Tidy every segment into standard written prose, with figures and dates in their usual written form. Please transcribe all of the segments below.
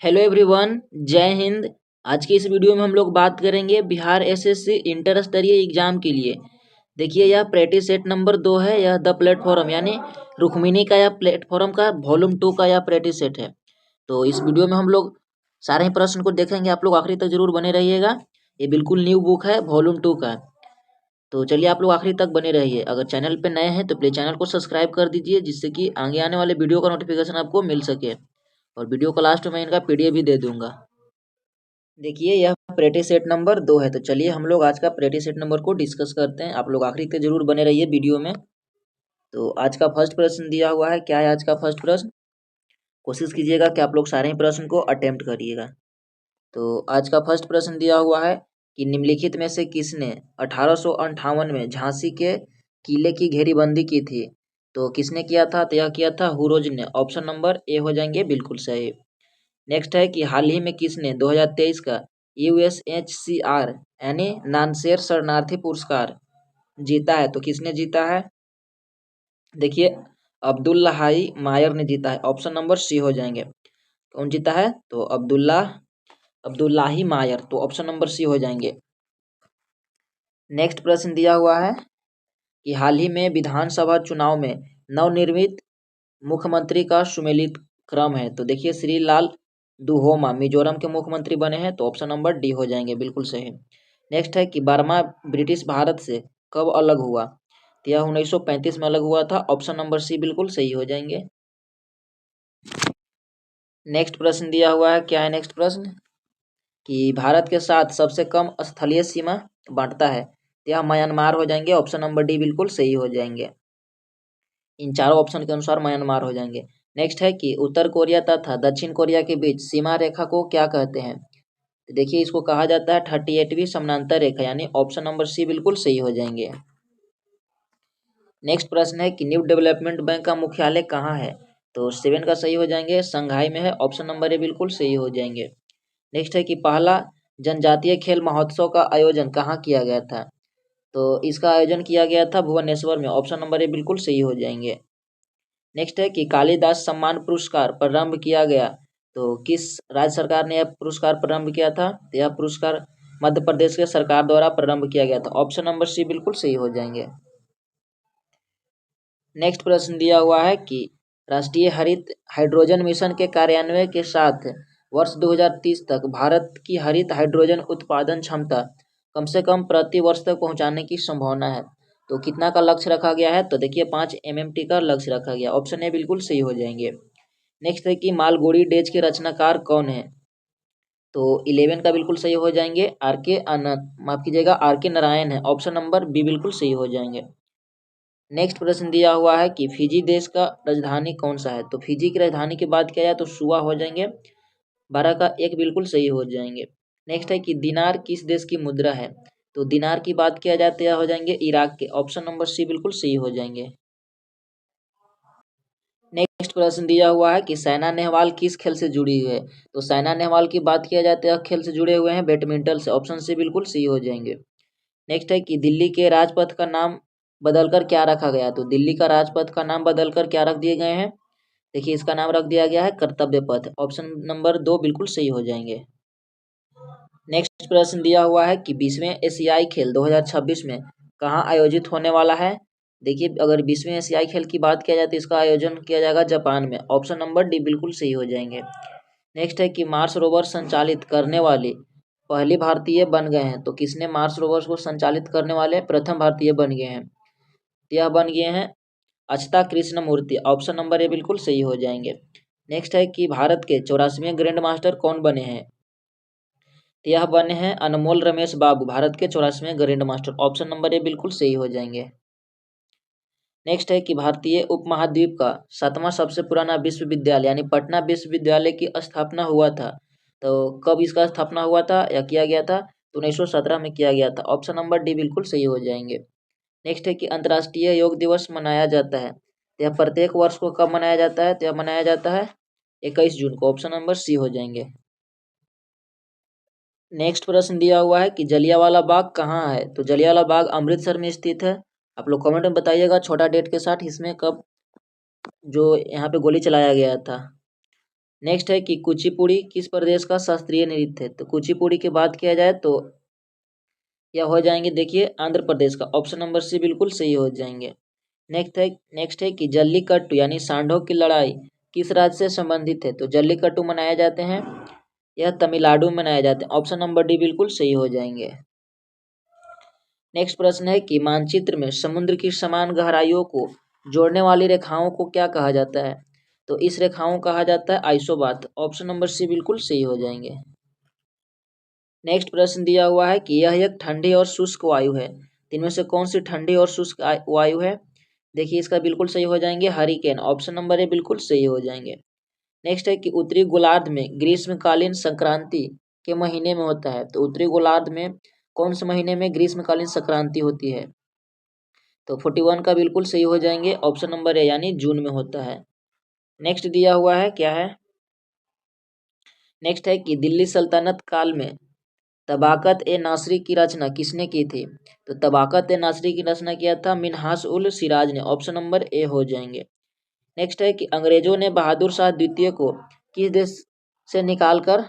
Hello everyone, जय हिंद। आज की इस वीडियो में हम लोग बात करेंगे बिहार एसएससी इंटर स्तरीय एग्जाम के लिए। देखिए, यह प्रैक्टिस सेट नंबर 2 है। यह द प्लेटफॉर्म यानी रुक्मिणी का या प्लेटफॉर्म का वॉल्यूम 2 का यह प्रैक्टिस सेट है। तो इस वीडियो में हम लोग सारे ही प्रश्न को देखेंगे। आप लोग आखिरी तक जरूर बने रहिएगा। ये बिल्कुल न्यू बुक है, वॉल्यूम 2 का। तो चलिए, आप लोग आखिरी तक बने रहिए। अगर चैनल पे नए हैं तो प्लीज चैनल को सब्सक्राइब कर दीजिए, जिससे कि आगे आने वाले वीडियो का नोटिफिकेशन आपको मिल सके। और वीडियो को लास्ट में इनका पीडीएफ भी दे दूंगा। देखिए, यह प्रैक्टिस सेट नंबर 2 है। तो चलिए हम लोग आज का प्रैक्टिस सेट नंबर को डिस्कस करते हैं। आप लोग आखिरी तक जरूर बने रहिए वीडियो में। तो आज का फर्स्ट प्रश्न दिया हुआ है। क्या है आज का फर्स्ट प्रश्न? कोशिश कीजिएगा कि आप लोग सारे ही प्रश्न को अटेम्प्ट करिएगा। तो आज का फर्स्ट प्रश्न दिया हुआ है कि निम्नलिखित में से किसने 1858 में झांसी के किले की घेरीबंदी की थी? तो किसने किया था? तो यह किया था हुरोज ने। ऑप्शन नंबर ए हो जाएंगे बिल्कुल सही। नेक्स्ट है कि हाल ही में किसने 2023 का यूएसएचसीआर यानी नानसेर शरणार्थी पुरस्कार जीता है? तो किसने जीता है? देखिए, अब्दुल्लाहाई मायर ने जीता है। ऑप्शन नंबर सी हो जाएंगे। कौन जीता है? तो अब्दुल्लाही मायर। तो ऑप्शन नंबर सी हो जाएंगे। नेक्स्ट प्रश्न दिया हुआ है कि हाल ही में विधानसभा चुनाव में नवनिर्मित मुख्यमंत्री का सुमेलित क्रम है। तो देखिए, श्री लाल दुहोमा मिजोरम के मुख्यमंत्री बने हैं। तो ऑप्शन नंबर डी हो जाएंगे बिल्कुल सही। नेक्स्ट है कि बर्मा ब्रिटिश भारत से कब अलग हुआ? तो यह 1935 में अलग हुआ था। ऑप्शन नंबर सी बिल्कुल सही हो जाएंगे। नेक्स्ट प्रश्न दिया हुआ है। क्या है नेक्स्ट प्रश्न? कि भारत के साथ सबसे कम स्थलीय सीमा बांटता है? तो यह म्यांमार हो जाएंगे। ऑप्शन नंबर डी बिल्कुल सही हो जाएंगे। इन चारों ऑप्शन के अनुसार म्यांमार हो जाएंगे। नेक्स्ट है कि उत्तर कोरिया तथा दक्षिण कोरिया के बीच सीमा रेखा को क्या कहते हैं? तो देखिए, इसको कहा जाता है 38वीं समानांतर रेखा, यानी ऑप्शन नंबर सी बिल्कुल सही हो जाएंगे। नेक्स्ट प्रश्न है कि न्यू डेवलपमेंट बैंक का मुख्यालय कहाँ है? तो 7 का सही हो जाएंगे। संघाई में है। ऑप्शन नंबर ए बिल्कुल सही हो जाएंगे। नेक्स्ट है कि पहला जनजातीय खेल महोत्सव का आयोजन कहाँ किया गया था? तो इसका आयोजन किया गया था भुवनेश्वर में। ऑप्शन नंबर ए बिल्कुल सही हो जाएंगे। नेक्स्ट है कि कालिदास सम्मान पुरस्कार प्रारंभ किया गया। तो किस राज्य सरकार ने यह पुरस्कार प्रारंभ किया था? तो यह पुरस्कार मध्य प्रदेश के सरकार द्वारा प्रारंभ किया गया था। ऑप्शन नंबर सी बिल्कुल सही हो जाएंगे। नेक्स्ट प्रश्न दिया हुआ है कि राष्ट्रीय हरित हाइड्रोजन मिशन के कार्यान्वयन के साथ वर्ष 2030 तक भारत की हरित हाइड्रोजन उत्पादन क्षमता कम से कम प्रति वर्ष तक पहुंचाने की संभावना है। तो कितना का लक्ष्य रखा गया है? तो देखिए, 5 MMT का लक्ष्य रखा गया। ऑप्शन ए बिल्कुल सही हो जाएंगे। नेक्स्ट है कि मालगुडी डेज के रचनाकार कौन है? तो 11 का बिल्कुल सही हो जाएंगे। माफ कीजिएगा, RK नारायण है। ऑप्शन नंबर बी बिल्कुल सही हो जाएंगे। नेक्स्ट प्रश्न दिया हुआ है कि फिजी देश का राजधानी कौन सा है? तो फिजी की राजधानी की बात किया जाए तो सुआ हो जाएंगे। 12 का 1 बिल्कुल सही हो जाएंगे। नेक्स्ट है कि दिनार किस देश की मुद्रा है? तो दिनार की बात किया जाए तो यह हो जाएंगे इराक के। ऑप्शन नंबर सी बिल्कुल सही हो जाएंगे। नेक्स्ट प्रश्न दिया हुआ है कि साइना नेहवाल किस खेल से जुड़ी हुई है? तो साइना नेहवाल की बात किया जाए तो यह खेल से जुड़े हुए हैं बैडमिंटन से। ऑप्शन सी बिल्कुल सही हो जाएंगे। नेक्स्ट है कि दिल्ली के राजपथ का नाम बदलकर क्या रखा गया? तो दिल्ली का राजपथ का नाम बदलकर क्या रख दिए गए हैं? देखिए, इसका नाम रख दिया गया है कर्तव्य पथ। ऑप्शन नंबर 2 बिल्कुल सही हो जाएंगे। नेक्स्ट प्रश्न दिया हुआ है कि 20वें एशियाई खेल 2026 में कहाँ आयोजित होने वाला है? देखिए, अगर 20वें एशियाई खेल की बात किया जाए तो इसका आयोजन किया जाएगा जापान में। ऑप्शन नंबर डी बिल्कुल सही हो जाएंगे। नेक्स्ट है कि मार्स रोवर संचालित करने वाली पहली भारतीय बन गए हैं। तो किसने मार्स रोवर को संचालित करने वाले प्रथम भारतीय बन गए हैं? तो यह बन गए हैं अच्युता कृष्ण मूर्ति। ऑप्शन नंबर ए बिल्कुल सही हो जाएंगे। नेक्स्ट है कि भारत के 84वें ग्रैंड मास्टर कौन बने हैं? तो यह बने हैं अनमोल रमेश बाबू, भारत के 84वें grand master. Option number A बिल्कुल सही हो जाएंगे। नेक्स्ट है कि भारतीय उपमहाद्वीप का 7वां सबसे पुराना विश्वविद्यालय यानी पटना विश्वविद्यालय की स्थापना हुआ था। तो कब इसका स्थापना हुआ था या किया गया था? तो 1917 में किया गया था। ऑप्शन नंबर डी बिल्कुल सही हो जाएंगे। नेक्स्ट है कि अंतर्राष्ट्रीय योग दिवस मनाया जाता है। तो यह प्रत्येक वर्ष को कब मनाया जाता है? तो यह मनाया जाता है 21 जून को। ऑप्शन नंबर सी हो जाएंगे। नेक्स्ट प्रश्न दिया हुआ है कि जलियांवाला बाग कहाँ है? तो जलियांवाला बाग अमृतसर में स्थित है। आप लोग कमेंट में बताइएगा छोटा डेट के साथ इसमें कब जो यहाँ पे गोली चलाया गया था। नेक्स्ट है कि कुचिपुड़ी किस प्रदेश का शास्त्रीय नृत्य है। तो कुचिपुड़ी की बात किया जाए तो यह हो जाएंगे देखिए आंध्र प्रदेश का, ऑप्शन नंबर सी बिल्कुल सही हो जाएंगे। नेक्स्ट है कि जल्लीकट्टू यानी सांडों की लड़ाई किस राज्य से संबंधित है। तो जल्लीकट्टू मनाए जाते हैं, यह तमिलनाडु में मनाए जाते हैं, ऑप्शन नंबर डी बिल्कुल सही हो जाएंगे। नेक्स्ट प्रश्न है कि मानचित्र में समुद्र की समान गहराइयों को जोड़ने वाली रेखाओं को क्या कहा जाता है। तो इस रेखाओं कहा जाता है आइसोबाथ, ऑप्शन नंबर सी बिल्कुल सही हो जाएंगे। नेक्स्ट प्रश्न दिया हुआ है कि यह एक ठंडी और शुष्क वायु है, इनमें से कौन सी ठंडी और शुष्क वायु है। देखिए इसका बिल्कुल सही हो जाएंगे हरिकेन, ऑप्शन नंबर ए बिल्कुल सही हो जाएंगे। नेक्स्ट है कि उत्तरी गोलार्ध में ग्रीष्मकालीन संक्रांति के महीने में होता है। तो उत्तरी गोलार्ध में कौन से महीने में ग्रीष्मकालीन संक्रांति होती है। तो 41 का बिल्कुल सही हो जाएंगे, ऑप्शन नंबर ए यानी जून में होता है। नेक्स्ट दिया हुआ है क्या है, नेक्स्ट है कि दिल्ली सल्तनत काल में तबाकत ए नासरी की रचना किसने की थी। तो तबाकत ए नासरी की रचना किया था मिन्हास उल सिराज ने, ऑप्शन नंबर ए हो जाएंगे। नेक्स्ट है कि अंग्रेजों ने बहादुर शाह द्वितीय को किस देश से निकालकर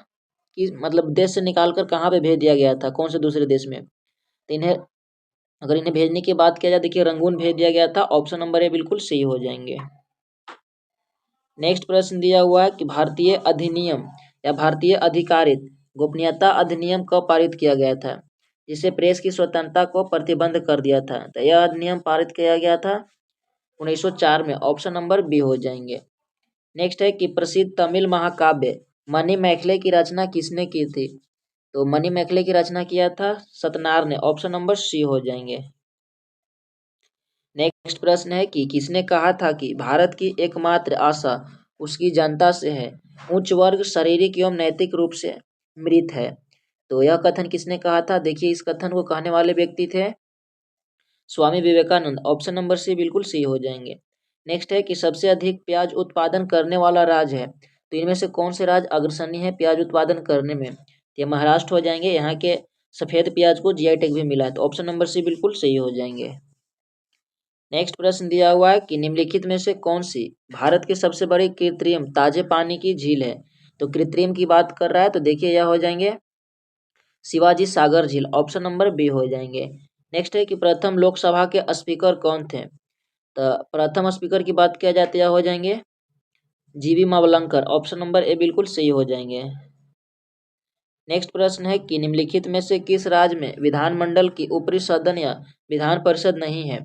मतलब देश से निकालकर कहाँ पे भेज दिया गया था, कौन से दूसरे देश में। तो इन्हें भेजने की बात किया जाए देखिए रंगून भेज दिया गया था, ऑप्शन नंबर ए बिल्कुल सही हो जाएंगे। नेक्स्ट प्रश्न दिया हुआ है कि भारतीय अधिनियम या भारतीय अधिकारित गोपनीयता अधिनियम कब पारित किया गया था, जिससे प्रेस की स्वतंत्रता को प्रतिबंध कर दिया था। तो यह अधिनियम पारित किया गया था 1904 में, ऑप्शन नंबर बी हो जाएंगे। नेक्स्ट है कि प्रसिद्ध तमिल महाकाव्य मणिमेखले की रचना किसने की थी। तो मणिमेखले की रचना किया था सतनार ने, ऑप्शन नंबर सी हो जाएंगे। नेक्स्ट प्रश्न है कि किसने कहा था कि भारत की एकमात्र आशा उसकी जनता से है, उच्च वर्ग शारीरिक एवं नैतिक रूप से मृत है। तो यह कथन किसने कहा था। देखिए इस कथन को कहने वाले व्यक्ति थे Swami Vivekananda, option number C बिल्कुल सही हो जाएंगे। नेक्स्ट है कि सबसे अधिक प्याज उत्पादन करने वाला राज्य है। तो इनमें से कौन से राज्य अग्रसनी है प्याज उत्पादन करने में। तो ये महाराष्ट्र हो जाएंगे, यहाँ के सफेद प्याज को जीआई टैग भी मिला है, तो ऑप्शन नंबर सी बिल्कुल सही हो जाएंगे। नेक्स्ट प्रश्न दिया हुआ है कि निम्नलिखित में से कौन सी भारत की सबसे बड़ी कृत्रिम ताजे पानी की झील है। तो कृत्रिम की बात कर रहा है, तो देखिए यह हो जाएंगे शिवाजी सागर झील, ऑप्शन नंबर बी हो जाएंगे। नेक्स्ट है कि प्रथम लोकसभा के स्पीकर कौन थे। तो प्रथम स्पीकर की बात किया जाती है हो जाएंगे जीवी मावलंकर, ऑप्शन नंबर ए बिल्कुल सही हो जाएंगे। नेक्स्ट प्रश्न है कि निम्नलिखित में से किस राज्य में विधानमंडल की ऊपरी सदन या विधान परिषद नहीं है।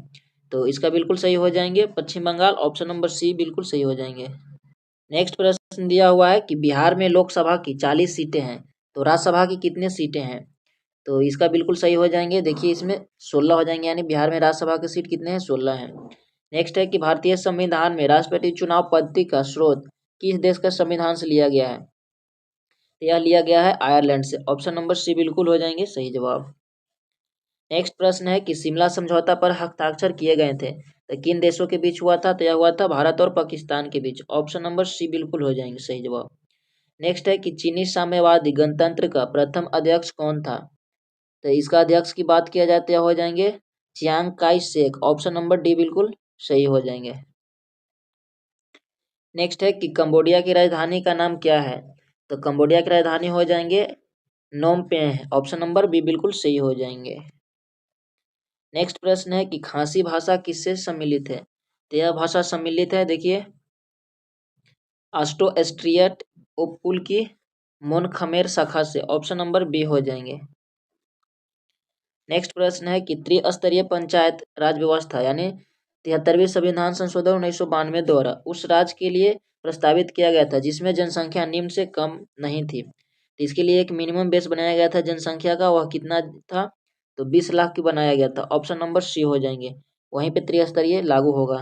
तो इसका बिल्कुल सही हो जाएंगे पश्चिम बंगाल, ऑप्शन नंबर सी बिल्कुल सही हो जाएंगे। नेक्स्ट प्रश्न दिया हुआ है कि बिहार में लोकसभा की 40 सीटें हैं, तो राज्यसभा की कितनी सीटें हैं। तो इसका बिल्कुल सही हो जाएंगे, देखिए इसमें 16 हो जाएंगे, यानी बिहार में राज्यसभा की सीट कितने हैं 16 हैं। नेक्स्ट है कि भारतीय संविधान में राष्ट्रपति चुनाव पद्धति का स्रोत किस देश के संविधान से लिया गया है। तो यह लिया गया है आयरलैंड से, ऑप्शन नंबर सी बिल्कुल हो जाएंगे सही जवाब। नेक्स्ट प्रश्न है कि शिमला समझौता पर हस्ताक्षर किए गए थे, तो किन देशों के बीच हुआ था। तो यह हुआ था भारत और पाकिस्तान के बीच, ऑप्शन नंबर सी बिल्कुल हो जाएंगे सही जवाब। नेक्स्ट है कि चीनी साम्यवादी गणतंत्र का प्रथम अध्यक्ष कौन था। तो इसका अध्यक्ष की बात किया जाए तो हो जाएंगे Chiang Kai Shek, option number D बिल्कुल सही हो जाएंगे। नेक्स्ट है कि कंबोडिया की राजधानी का नाम क्या है। तो कंबोडिया की राजधानी हो जाएंगे नोम पेह, ऑप्शन नंबर बी बिल्कुल सही हो जाएंगे। नेक्स्ट प्रश्न है कि खासी भाषा किससे सम्मिलित है। तो यह भाषा सम्मिलित है देखिए ऑस्ट्रो-एस्ट्रियट उपकुल की मोन खमेर शाखा से, ऑप्शन नंबर बी हो जाएंगे। नेक्स्ट प्रश्न है कि त्रिस्तरीय पंचायत राज व्यवस्था यानी 73वीं संविधान संशोधन 1992 द्वारा उस राज्य के लिए प्रस्तावित किया गया था जिसमें जनसंख्या निम्न से कम नहीं थी। तो इसके लिए एक मिनिमम बेस बनाया गया था जनसंख्या का, वह कितना था। तो 20 लाख की बनाया गया था, ऑप्शन नंबर सी हो जाएंगे, वहीं पे त्रिस्तरीय लागू होगा।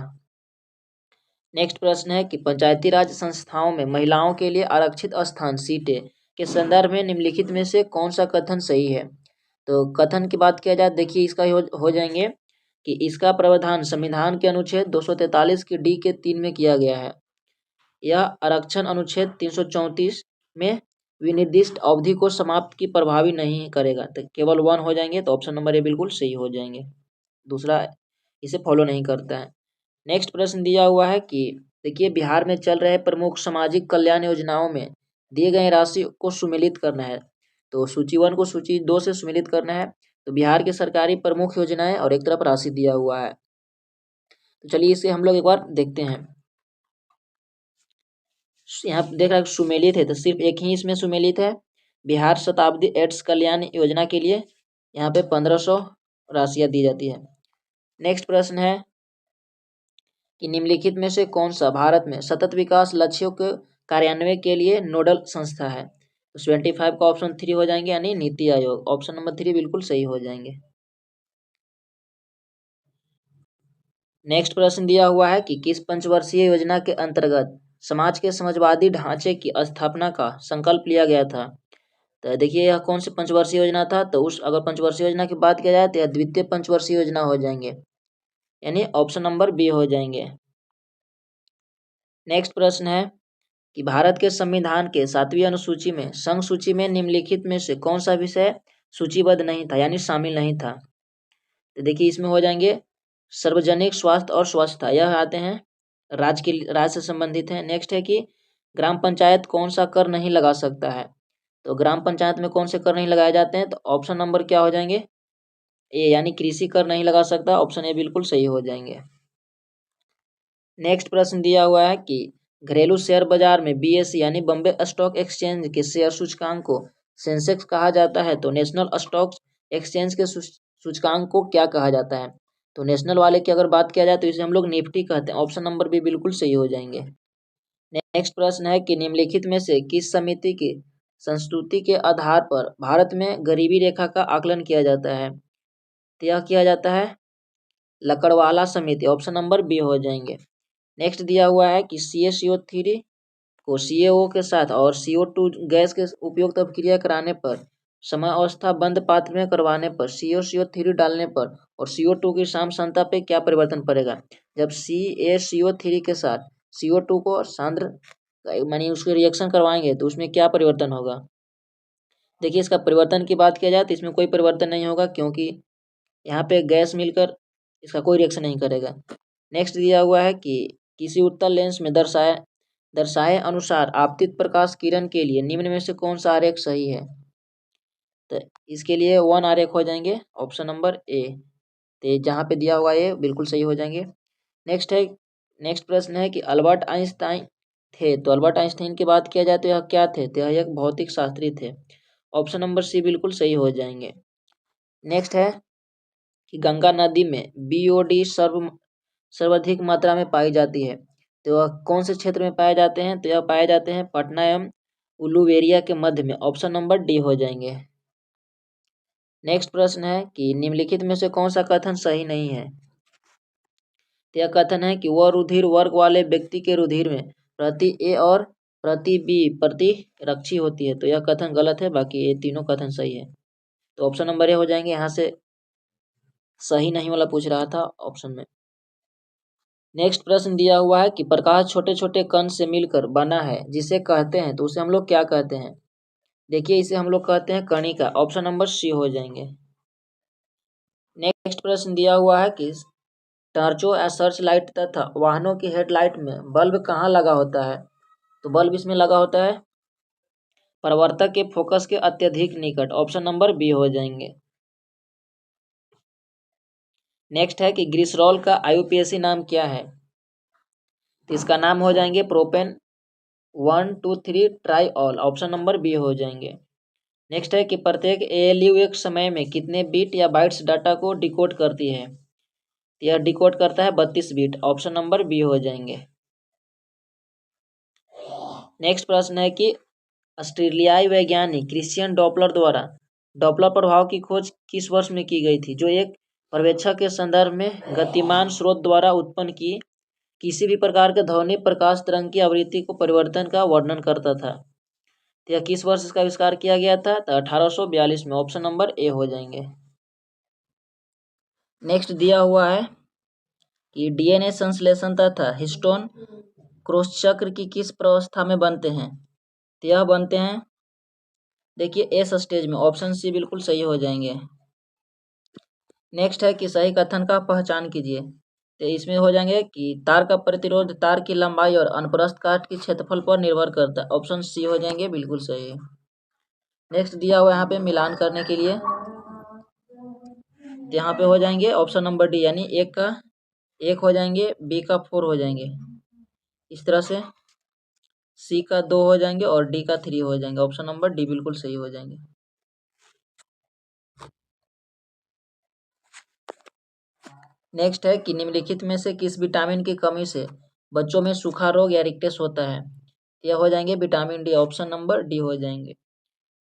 नेक्स्ट प्रश्न है कि पंचायती राज संस्थाओं में महिलाओं के लिए आरक्षित स्थान सीटें के संदर्भ में निम्नलिखित में से कौन सा कथन सही है। तो कथन की बात किया जाए देखिए इसका हो जाएंगे कि इसका प्रावधान संविधान के अनुच्छेद 243 के डी के 3 में किया गया है। यह आरक्षण अनुच्छेद 334 में विनिर्दिष्ट अवधि को समाप्त की प्रभावी नहीं करेगा, तो केवल 1 हो जाएंगे, तो ऑप्शन नंबर ए बिल्कुल सही हो जाएंगे, दूसरा इसे फॉलो नहीं करता है। नेक्स्ट प्रश्न दिया हुआ है कि देखिए बिहार में चल रहे प्रमुख सामाजिक कल्याण योजनाओं में दिए गए राशि को सुमेलित करना है। तो सूची 1 को सूची 2 से सुमेलित करना है। तो बिहार की सरकारी प्रमुख योजनाएं और एक तरफ राशि दिया हुआ है। तो चलिए इसे हम लोग एक बार देखते हैं। यहाँ देख रहा है सुमेलित है, तो सिर्फ एक ही इसमें सुमेलित है। बिहार शताब्दी एड्स कल्याण योजना के लिए यहाँ पे 1500 राशियाँ दी जाती है। नेक्स्ट प्रश्न है कि निम्नलिखित में से कौन सा भारत में सतत विकास लक्ष्यों के कार्यान्वयन के लिए नोडल संस्था है। तो 75 का ऑप्शन 3 हो जाएंगे, यानी नीति आयोग। ऑप्शन नंबर 3 बिल्कुल सही हो जाएंगे। नेक्स्ट प्रश्न दिया हुआ है कि किस पंचवर्षीय योजना के अंतर्गत समाज के समाजवादी ढांचे की स्थापना का संकल्प लिया गया था। तो देखिए यह कौन सी पंचवर्षीय योजना था। तो उस अगर पंचवर्षीय योजना की बात किया जाए तो यह द्वितीय पंचवर्षीय योजना हो जाएंगे, यानी ऑप्शन नंबर बी हो जाएंगे। नेक्स्ट प्रश्न है कि भारत के संविधान के 7वीं अनुसूची में संघ सूची में निम्नलिखित में से कौन सा विषय सूचीबद्ध नहीं था, यानी शामिल नहीं था। तो देखिए इसमें हो जाएंगे सार्वजनिक स्वास्थ्य और स्वच्छता, यह आते हैं राज्य से संबंधित है। नेक्स्ट है कि ग्राम पंचायत कौन सा कर नहीं लगा सकता है। तो ग्राम पंचायत में कौन से कर नहीं लगाए जाते हैं। तो ऑप्शन नंबर क्या हो जाएंगे, ए, यानी कृषि कर नहीं लगा सकता। ऑप्शन ए बिल्कुल सही हो जाएंगे। नेक्स्ट प्रश्न दिया हुआ है कि घरेलू शेयर बाजार में बीएसई यानी बॉम्बे स्टॉक एक्सचेंज के शेयर सूचकांक को सेंसेक्स कहा जाता है। तो नेशनल स्टॉक एक्सचेंज के सूचकांक को क्या कहा जाता है। तो नेशनल वाले की अगर बात किया जाए तो इसे हम लोग निफ्टी कहते हैं। ऑप्शन नंबर भी बिल्कुल सही हो जाएंगे। नेक्स्ट प्रश्न है कि निम्नलिखित में से किस समिति की संस्तुति के आधार पर भारत में गरीबी रेखा का आकलन किया जाता है। तो यह किया जाता है लकड़वाला समिति। ऑप्शन नंबर बी हो जाएंगे। नेक्स्ट दिया हुआ है कि CaCO3 को CaO के साथ और CO2 गैस के उपयुक्त अभिक्रिया कराने पर, समय अवस्था बंद पात्र में करवाने पर, CaCO3 डालने पर और CO2 की साम्यता पे क्या परिवर्तन पड़ेगा। जब CaCO3 के साथ CO2 को सांद्र मानी उसके रिएक्शन करवाएंगे तो उसमें क्या परिवर्तन होगा। देखिए इसका परिवर्तन की बात किया जाए तो इसमें कोई परिवर्तन नहीं होगा, क्योंकि यहाँ पे गैस मिलकर इसका कोई रिएक्शन नहीं करेगा। नेक्स्ट दिया हुआ है कि किसी उत्तल लेंस में दर्शाए अनुसार आपतित प्रकाश किरण के लिए निम्न में से कौन सा आरेख सही है। तो इसके लिए 1 आरेख हो जाएंगे, ऑप्शन नंबर ए। तो जहाँ पे दिया हुआ ये बिल्कुल सही हो जाएंगे। नेक्स्ट प्रश्न है कि अल्बर्ट आइंस्टाइन थे। तो अल्बर्ट आइंस्टाइन की बात किया जाए तो यह क्या थे। तो यह एक भौतिक शास्त्री थे। ऑप्शन नंबर सी बिल्कुल सही हो जाएंगे। नेक्स्ट है कि गंगा नदी में BOD सर्वाधिक मात्रा में पाई जाती है। तो वह कौन से क्षेत्र में पाए जाते हैं। तो यह पाए जाते हैं पटना एवं उलुवेरिया के मध्य में। ऑप्शन नंबर डी हो जाएंगे। नेक्स्ट प्रश्न है कि निम्नलिखित में से कौन सा कथन सही नहीं है। तो यह कथन है कि वह रुधिर वर्ग वाले व्यक्ति के रुधिर में प्रति ए और प्रति बी प्रतिरक्षी होती है। तो यह कथन गलत है, बाकी ये तीनों कथन सही है। तो ऑप्शन नंबर ए हो जाएंगे। यहाँ से सही नहीं वाला पूछ रहा था ऑप्शन में। नेक्स्ट प्रश्न दिया हुआ है कि प्रकाश छोटे छोटे कण से मिलकर बना है जिसे कहते हैं। तो उसे हम लोग क्या कहते हैं। देखिए इसे हम लोग कहते हैं कणिका। ऑप्शन नंबर सी हो जाएंगे। नेक्स्ट प्रश्न दिया हुआ है कि टॉर्चों या सर्च लाइट तथा वाहनों की हेडलाइट में बल्ब कहाँ लगा होता है। तो बल्ब इसमें लगा होता है परावर्तक के फोकस के अत्यधिक निकट। ऑप्शन नंबर बी हो जाएंगे। नेक्स्ट है कि ग्लिसरॉल का IUPAC नाम क्या है। तो इसका नाम हो जाएंगे प्रोपेन 1,2,3 ट्राइऑल। ऑप्शन नंबर बी हो जाएंगे। नेक्स्ट है कि प्रत्येक ALU एक समय में कितने बिट या बाइट्स डाटा को डिकोड करती है। यह डिकोड करता है 32 बिट। ऑप्शन नंबर बी हो जाएंगे। नेक्स्ट प्रश्न है कि ऑस्ट्रेलियाई वैज्ञानिक क्रिश्चियन डॉपलर द्वारा डॉपलर प्रभाव की खोज किस वर्ष में की गई थी, जो एक पर्यवेक्षक के संदर्भ में गतिमान स्रोत द्वारा उत्पन्न की किसी भी प्रकार के ध्वनि प्रकाश तरंग की आवृत्ति को परिवर्तन का वर्णन करता था। तो यह किस वर्ष इसका आविष्कार किया गया था। तो 1842 में। ऑप्शन नंबर ए हो जाएंगे। नेक्स्ट दिया हुआ है कि DNA संश्लेषण तथा हिस्टोन क्रॉस चक्र की किस प्रावस्था में बनते हैं। तो यह बनते हैं देखिए एस स्टेज में। ऑप्शन सी बिल्कुल सही हो जाएंगे। नेक्स्ट है कि सही कथन का पहचान कीजिए। तो इसमें हो जाएंगे कि तार का प्रतिरोध तार की लंबाई और अनुप्रस्थ काट के क्षेत्रफल पर निर्भर करता है। ऑप्शन सी हो जाएंगे, बिल्कुल सही है। नेक्स्ट दिया हुआ यहाँ पे मिलान करने के लिए, तो यहाँ पे हो जाएंगे ऑप्शन नंबर डी, यानी एक का 1 हो जाएंगे, बी का 4 हो जाएंगे, इस तरह से सी का 2 हो जाएंगे और डी का 3 हो जाएंगे। ऑप्शन नंबर डी बिल्कुल सही हो जाएंगे। नेक्स्ट है कि निम्नलिखित में से किस विटामिन की कमी से बच्चों में सूखा रोग या रिकटेस होता है। यह हो जाएंगे vitamin D, option number D हो जाएंगे।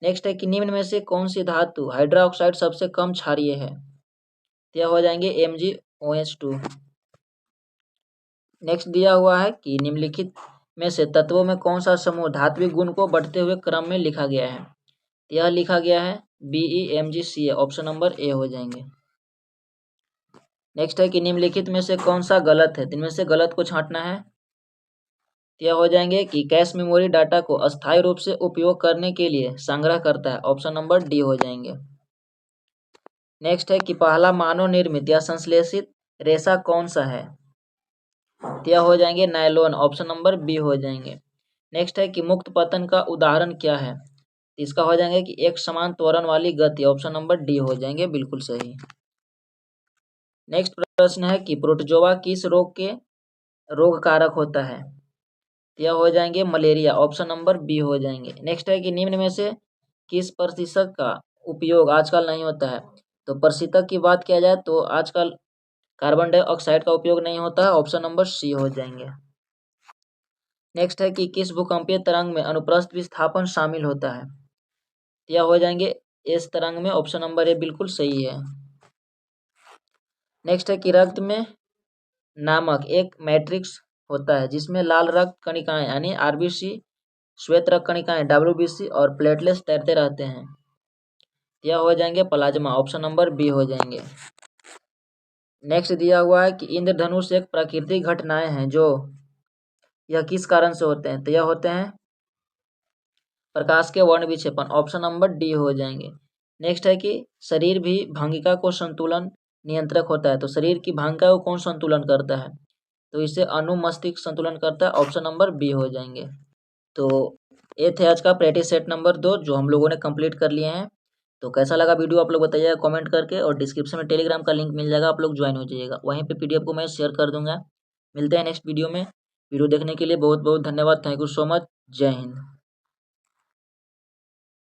नेक्स्ट है कि निम्न में से कौन सी धातु हाइड्रोक्साइड सबसे कम क्षारीय है। यह हो जाएंगे MgOH2। नेक्स्ट दिया हुआ है कि निम्नलिखित में से तत्वों में कौन सा समूह धात्विक गुण को बढ़ते हुए क्रम में लिखा गया है। यह लिखा गया है BeMgCa, ऑप्शन नंबर ए हो जाएंगे। नेक्स्ट है कि निम्नलिखित में से कौन सा गलत है, इनमें से गलत को छांटना है। यह हो जाएंगे कि कैश मेमोरी डाटा को अस्थायी रूप से उपयोग करने के लिए संग्रह करता है। ऑप्शन नंबर डी हो जाएंगे। नेक्स्ट है कि पहला मानव निर्मित या संश्लेषित रेशा कौन सा है। यह हो जाएंगे नायलॉन, ऑप्शन नंबर बी हो जाएंगे। नेक्स्ट है कि मुक्त पतन का उदाहरण क्या है। इसका हो जाएंगे कि एक समान त्वरण वाली गति, ऑप्शन नंबर डी हो जाएंगे, बिल्कुल सही। नेक्स्ट प्रश्न है कि प्रोटोजोआ किस रोग के रोग कारक होता है। यह हो जाएंगे मलेरिया, ऑप्शन नंबर बी हो जाएंगे। नेक्स्ट है कि निम्न में से किस प्रतिशत का उपयोग आजकल नहीं होता है। तो प्रतिशत की बात किया जाए तो आजकल कार्बन डाइऑक्साइड का उपयोग नहीं होता है, ऑप्शन नंबर सी हो जाएंगे। नेक्स्ट है कि किस भूकंपीय तरंग में अनुप्रस्थ विस्थापन शामिल होता है। यह हो जाएंगे इस तरंग में, ऑप्शन नंबर ए बिल्कुल सही है। नेक्स्ट है कि रक्त में नामक एक मैट्रिक्स होता है जिसमें लाल रक्त कणिकाएं यानी RBC, श्वेत रक्त कणिकाएं WBC और प्लेटलेट्स तैरते रहते हैं। यह हो जाएंगे प्लाज्मा, ऑप्शन नंबर बी हो जाएंगे। नेक्स्ट दिया हुआ है कि इंद्रधनुष एक प्राकृतिक घटनाएं हैं जो यह किस कारण से होते हैं। तो यह होते हैं प्रकाश के वर्ण विक्षेपण, ऑप्शन नंबर डी हो जाएंगे। नेक्स्ट है कि शरीर भी भंगिका को संतुलन नियंत्रक होता है। तो शरीर की भंगिका को कौन संतुलन करता है। तो इसे अनुमस्तिष्क संतुलन करता है, ऑप्शन नंबर बी हो जाएंगे। तो ये थे आज का प्रैक्टिस सेट नंबर 2 जो हम लोगों ने कंप्लीट कर लिए हैं। तो कैसा लगा वीडियो आप लोग बताइएगा कमेंट करके, और डिस्क्रिप्शन में टेलीग्राम का लिंक मिल जाएगा, आप लोग ज्वाइन हो जाइएगा। वहीं पे PDF को मैं शेयर कर दूंगा। मिलते हैं नेक्स्ट वीडियो में। वीडियो देखने के लिए बहुत बहुत धन्यवाद। Thank you so much. जय हिंद।